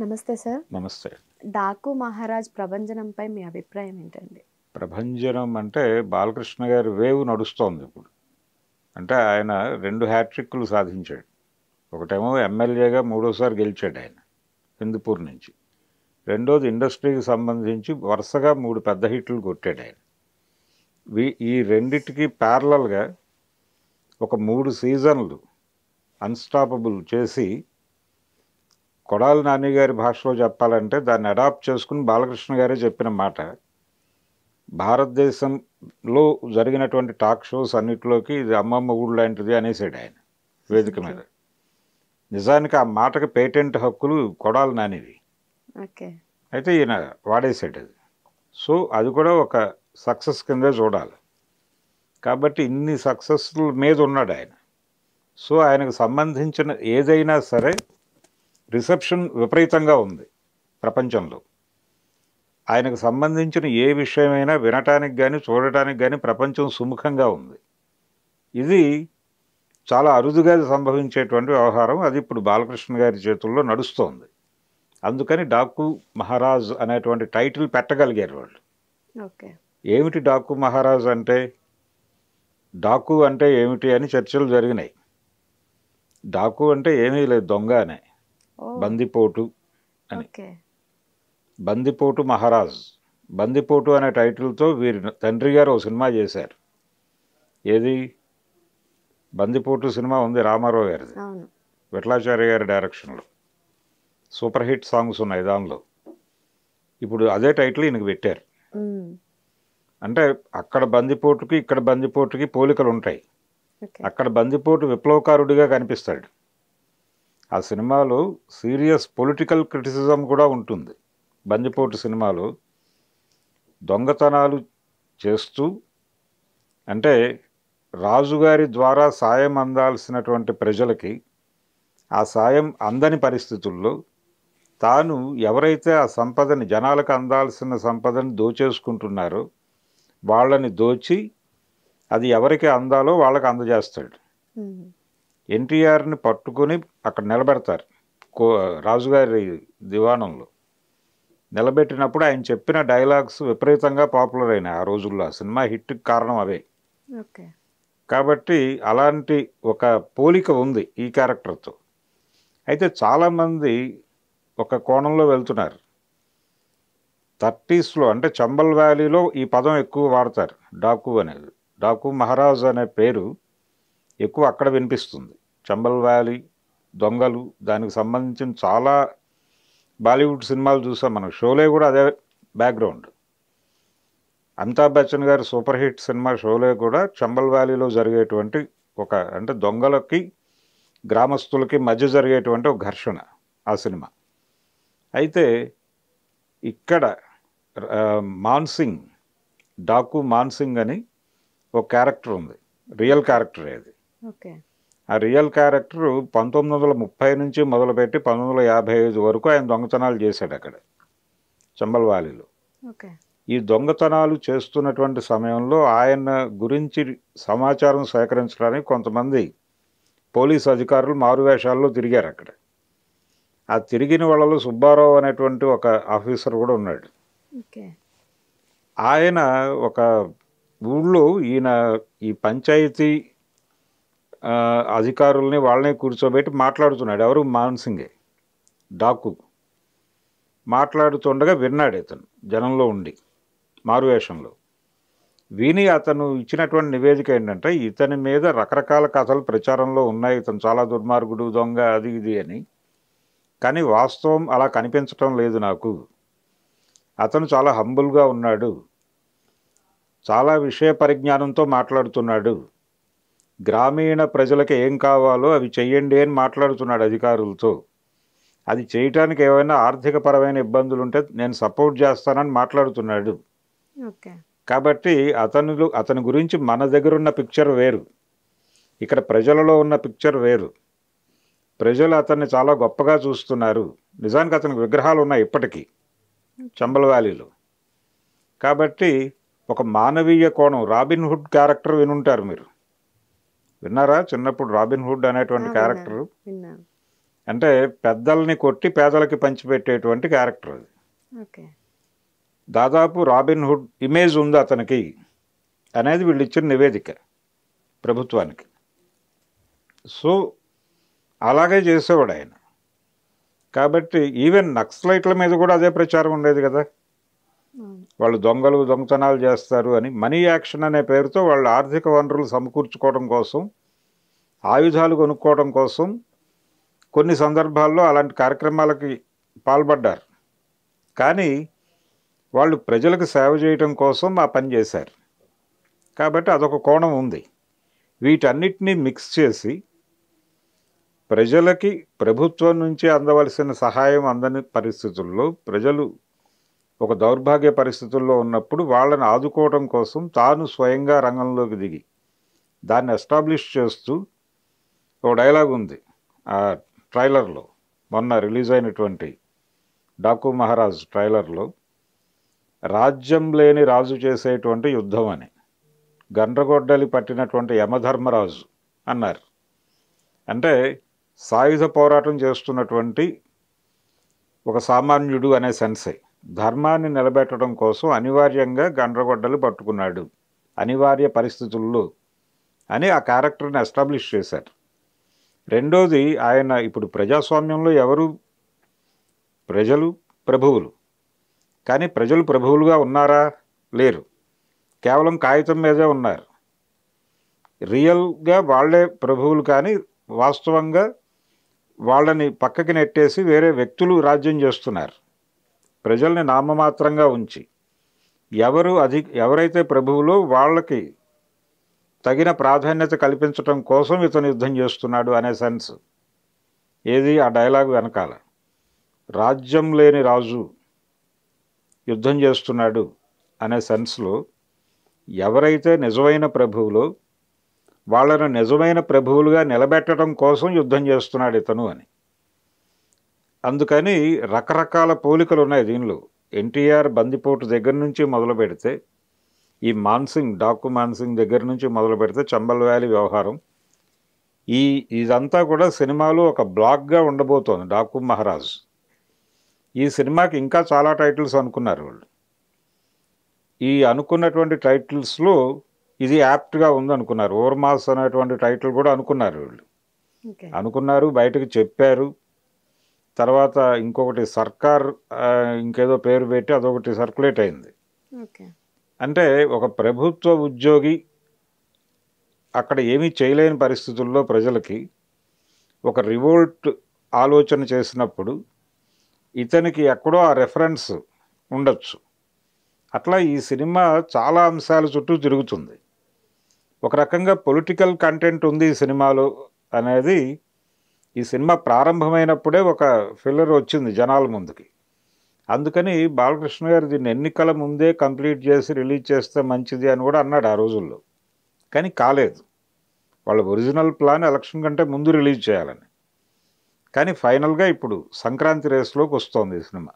నమస్తే సార్. నమస్తే. 'డాకు మహారాజ్' ప్రభంజనంపై మీ అభిప్రాయం ఏంటండి? ప్రభంజనం అంటే బాలకృష్ణ గారి వేవ్ నడుస్తోంది ఇప్పుడు. అంటే ఆయన 2 హ్యాట్రిక్‌లు సాధించాడు. ఒకటేమో ఎమ్మెల్యేగా మూడోసారి గెలిచాడు ఆయన హిందూపూర్ నుంచి. రెండోది ఇండస్ట్రీకి సంబంధించి వరుసగా 3 పెద్ద హిట్లు కొట్టాడు ఆయన. ఈ రెండిటికి ప్యారలల్‌గా ఒక 3 సీజన్లు అన్‌స్టాపబుల్ చేసి కొడాలి నాని గారి భాషలో చెప్పాలంటే దాన్ని అడాప్ట్ చేసుకుని బాలకృష్ణ గారే చెప్పిన మాట. భారతదేశంలో జరిగినటువంటి టాక్ షోస్ అన్నిటిలోకి ఇది అమ్మమ్మ ఊరు లాంటిది అనేసాడు ఆయన వేదిక మీద. నిజానికి ఆ మాటకి పేటెంట్ హక్కులు కొడాలి నానివి. ఓకే. అయితే ఈయన వాడేసాడు అది. సో అది కూడా ఒక సక్సెస్ కిందే చూడాలి. కాబట్టి ఇన్ని సక్సెస్ల మీద ఉన్నాడు ఆయన. సో ఆయనకు సంబంధించిన ఏదైనా సరే రిసెప్షన్ విపరీతంగా ఉంది ప్రపంచంలో. ఆయనకు సంబంధించిన ఏ విషయమైనా వినటానికి కానీ చూడటానికి కానీ ప్రపంచం సుముఖంగా ఉంది. ఇది చాలా అరుదుగా సంభవించేటువంటి వ్యవహారం. అది ఇప్పుడు బాలకృష్ణ గారి చేతుల్లో నడుస్తోంది. అందుకని డాకు మహారాజ్ అనేటువంటి టైటిల్ పెట్టగలిగారు వాళ్ళు. ఓకే. ఏమిటి డాకు మహారాజ్ అంటే? డాకు అంటే ఏమిటి అని చర్చలు జరిగినాయి. డాకు అంటే ఏమీ లేదు, దొంగ అనే, బందిపోటు అని. బందిపోటు మహారాజ్. బందిపోటు అనే టైటిల్తో వీరి తండ్రి గారు ఒక సినిమా చేశారు. ఏది? బందిపోటు సినిమా ఉంది రామారావు గారిది, విఠలాచార్య గారి డైరెక్షన్లో. సూపర్ హిట్ సాంగ్స్ ఉన్నాయి దానిలో. ఇప్పుడు అదే టైటిల్ ఈయనకు పెట్టారు. అంటే అక్కడ బందిపోటుకి ఇక్కడ బందిపోటుకి పోలికలు ఉంటాయి. అక్కడ బందిపోటు విప్లవకారుడిగా కనిపిస్తాడు. ఆ సినిమాలో సీరియస్ పొలిటికల్ క్రిటిసిజం కూడా ఉంటుంది. బందిపోటు సినిమాలో దొంగతనాలు చేస్తూ, అంటే రాజుగారి ద్వారా సాయం అందాల్సినటువంటి ప్రజలకి ఆ సాయం అందని పరిస్థితుల్లో తాను ఎవరైతే ఆ సంపదని, జనాలకు అందాల్సిన సంపదని దోచేసుకుంటున్నారో వాళ్ళని దోచి అది ఎవరికి అందాలో వాళ్ళకి అందజేస్తాడు. ఎన్టీఆర్ని పట్టుకుని అక్కడ నిలబెడతారు రాజుగారి దివాణంలో. నిలబెట్టినప్పుడు ఆయన చెప్పిన డైలాగ్స్ విపరీతంగా పాపులర్ అయినాయి ఆ రోజుల్లో. ఆ సినిమా హిట్కి కారణం అవే. కాబట్టి అలాంటి ఒక పోలిక ఉంది ఈ క్యారెక్టర్తో. అయితే చాలామంది ఒక కోణంలో వెళ్తున్నారు. 30sలో అంటే చంబల్ వ్యాలీలో ఈ పదం ఎక్కువ వాడతారు, డాకు అనేది. డాకు మహారాజ్ అనే పేరు ఎక్కువ అక్కడ వినిపిస్తుంది. చంబల్ వ్యాలీ, దొంగలు, దానికి సంబంధించిన చాలా బాలీవుడ్ సినిమాలు చూసాం మనం. షోలే కూడా అదే బ్యాక్గ్రౌండ్. అమితాబ్ బచ్చన్ గారి సూపర్ హిట్ సినిమా షోలే కూడా చంబల్ వ్యాలీలో జరిగేటువంటి ఒక, అంటే దొంగలకి గ్రామస్తులకి మధ్య జరిగేటువంటి ఒక ఘర్షణ ఆ సినిమా. అయితే ఇక్కడ మాన్సింగ్, డాకు మాన్సింగ్ అని ఒక క్యారెక్టర్ ఉంది. రియల్ క్యారెక్టర్ అది. ఆ రియల్ క్యారెక్టర్ 1930 నుంచి మొదలుపెట్టి 1955 వరకు ఆయన దొంగతనాలు చేశాడు అక్కడ చంబల్ వ్యాలీలో. ఈ దొంగతనాలు చేస్తున్నటువంటి సమయంలో ఆయన గురించి సమాచారం సేకరించడానికి కొంతమంది పోలీస్ అధికారులు మారువేషాల్లో తిరిగారు అక్కడ. ఆ తిరిగిన వాళ్ళలో సుబ్బారావు అనేటువంటి ఒక ఆఫీసర్ కూడా ఉన్నాడు. ఆయన ఒక ఊళ్ళో ఈయన ఈ పంచాయతీ అధికారుల్ని వాళ్ళనే కూర్చోబెట్టి మాట్లాడుతున్నాడు. ఎవరు? మాన్సింగే, డాకు. మాట్లాడుతుండగా విన్నాడు ఇతను జనంలో ఉండి మారువేషంలో. విని అతను ఇచ్చినటువంటి నివేదిక ఏంటంటే, ఇతని మీద రకరకాల కథలు ప్రచారంలో ఉన్నాయి, ఇతను చాలా దుర్మార్గుడు, దొంగ, అది ఇది అని. కానీ వాస్తవం అలా కనిపించటం లేదు నాకు. అతను చాలా హంబుల్గా ఉన్నాడు, చాలా విషయ పరిజ్ఞానంతో మాట్లాడుతున్నాడు, గ్రామీణ ప్రజలకు ఏం కావాలో అవి చెయ్యండి అని మాట్లాడుతున్నాడు అధికారులతో. అది చేయటానికి ఏమైనా ఆర్థికపరమైన ఇబ్బందులు ఉంటే నేను సపోర్ట్ చేస్తానని మాట్లాడుతున్నాడు. కాబట్టి అతని గురించి మన దగ్గర ఉన్న పిక్చర్ వేరు, ఇక్కడ ప్రజలలో ఉన్న పిక్చర్ వేరు. ప్రజలు అతన్ని చాలా గొప్పగా చూస్తున్నారు. నిజానికి అతనికి విగ్రహాలు ఉన్నాయి ఇప్పటికీ చంబల్ వ్యాలీలో. కాబట్టి ఒక మానవీయ కోణం, రాబిన్ హుడ్ క్యారెక్టర్ వినుంటారు మీరు. విన్నారా చిన్నప్పుడు? రాబిన్ హుడ్ అనేటువంటి క్యారెక్టర్ అంటే పెద్దల్ని కొట్టి పేదలకి పంచిపెట్టేటువంటి క్యారెక్టర్ అది. ఓకే. దాదాపు రాబిన్ హుడ్ ఇమేజ్ ఉంది అతనికి అనేది వీళ్ళు ఇచ్చిన నివేదిక ప్రభుత్వానికి. సో అలాగే చేసేవాడు ఆయన. కాబట్టి ఈవెన్ నక్సలైట్ల మీద కూడా అదే ప్రచారం ఉండేది కదా, వాళ్ళు దొంగలు దొంగతనాలు చేస్తారు అని. మనీ యాక్షన్ అనే పేరుతో వాళ్ళు ఆర్థిక వనరులు సమకూర్చుకోవడం కోసం, ఆయుధాలు కొనుక్కోవడం కోసం కొన్ని సందర్భాల్లో అలాంటి కార్యక్రమాలకి పాల్పడ్డారు. కానీ వాళ్ళు ప్రజలకు సేవ చేయడం కోసం ఆ పని చేశారు. కాబట్టి అదొక కోణం ఉంది. వీటన్నిటినీ మిక్స్ చేసి ప్రజలకి ప్రభుత్వం నుంచి అందవలసిన సహాయం అందని పరిస్థితుల్లో, ప్రజలు ఒక దౌర్భాగ్య పరిస్థితుల్లో ఉన్నప్పుడు వాళ్ళని ఆదుకోవడం కోసం తాను స్వయంగా రంగంలోకి దిగి దాన్ని ఎస్టాబ్లిష్ చేస్తూ ఒక డైలాగ్ ఉంది ఆ ట్రైలర్లో, మొన్న రిలీజ్ అయినటువంటి డాకు మహారాజ్ ట్రైలర్లో. రాజ్యం లేని రాజు చేసేటువంటి యుద్ధం అని, గండ్రగొడ్డలి పట్టినటువంటి యమధర్మరాజు అన్నారు. అంటే సాయుధ పోరాటం చేస్తున్నటువంటి ఒక సామాన్యుడు అనే సెన్సే ధర్మాన్ని నిలబెట్టడం కోసం అనివార్యంగా గండ్రగొడ్డలు పట్టుకున్నాడు అనివార్య పరిస్థితుల్లో అని ఆ క్యారెక్టర్ని ఎస్టాబ్లిష్ చేశారు. రెండోది, ఆయన ఇప్పుడు ప్రజాస్వామ్యంలో ఎవరు? ప్రజలు ప్రభువులు. కానీ ప్రజలు ప్రభువులుగా ఉన్నారా? లేరు. కేవలం కాగితం మీదే ఉన్నారు. రియల్గా వాళ్ళే ప్రభువులు, కానీ వాస్తవంగా వాళ్ళని పక్కకి నెట్టేసి వేరే వ్యక్తులు రాజ్యం చేస్తున్నారు, ప్రజల్ని నామమాత్రంగా ఉంచి. ఎవరైతే ప్రభువులో వాళ్ళకి తగిన ప్రాధాన్యత కల్పించటం కోసం ఇతను యుద్ధం చేస్తున్నాడు అనే సెన్స్ ఏది ఆ డైలాగ్ వెనకాల. రాజ్యం లేని రాజు యుద్ధం చేస్తున్నాడు అనే సెన్స్లో ఎవరైతే నిజమైన ప్రభువులో వాళ్ళను నిజమైన ప్రభువులుగా నిలబెట్టడం కోసం యుద్ధం చేస్తున్నాడు ఇతను అని. అందుకని రకరకాల పోలికలు ఉన్నాయి దీనిలో. ఎన్టీఆర్ బందిపోటు దగ్గర నుంచి మొదలు పెడితే, ఈ మాన్సింగ్, డాకు మాన్సింగ్ దగ్గర నుంచి మొదలు పెడితే చంబల్ వ్యాలీ వ్యవహారం, ఇదంతా కూడా సినిమాలో ఒక బ్లాక్గా ఉండబోతోంది. డాకు మహారాజ్ ఈ సినిమాకి ఇంకా చాలా టైటిల్స్ అనుకున్నారు వాళ్ళు. ఈ అనుకున్నటువంటి టైటిల్స్లో ఇది యాప్ట్గా ఉందనుకున్నారు. ఓర్మాస్ అనేటువంటి టైటిల్ కూడా అనుకున్నారు వీళ్ళు. అనుకున్నారు, బయటకు చెప్పారు. తర్వాత ఇంకొకటి సర్కార్ ఇంకేదో పేరు పెట్టి అదొకటి సర్క్యులేట్ అయింది. అంటే ఒక ప్రభుత్వ ఉద్యోగి అక్కడ ఏమీ చేయలేని పరిస్థితుల్లో ప్రజలకి ఒక రివోల్ట్ ఆలోచన చేసినప్పుడు ఇతనికి ఎక్కడో ఆ రెఫరెన్స్ ఉండొచ్చు. అట్లా ఈ సినిమా చాలా అంశాల చుట్టూ తిరుగుతుంది. ఒక రకంగా పొలిటికల్ కంటెంట్ ఉంది ఈ సినిమాలో అనేది ఈ సినిమా ప్రారంభమైనప్పుడే ఒక ఫిల్లర్ వచ్చింది జనాల ముందుకి. అందుకని బాలకృష్ణ గారు దీన్ని ఎన్నికల ముందే కంప్లీట్ చేసి రిలీజ్ చేస్తే మంచిది అని కూడా అన్నాడు ఆ రోజుల్లో. కానీ కాలేదు. వాళ్ళ ఒరిజినల్ ప్లాన్ ఎలక్షన్ కంటే ముందు రిలీజ్ చేయాలని. కానీ ఫైనల్గా ఇప్పుడు సంక్రాంతి రేస్లోకి వస్తోంది ఈ సినిమా.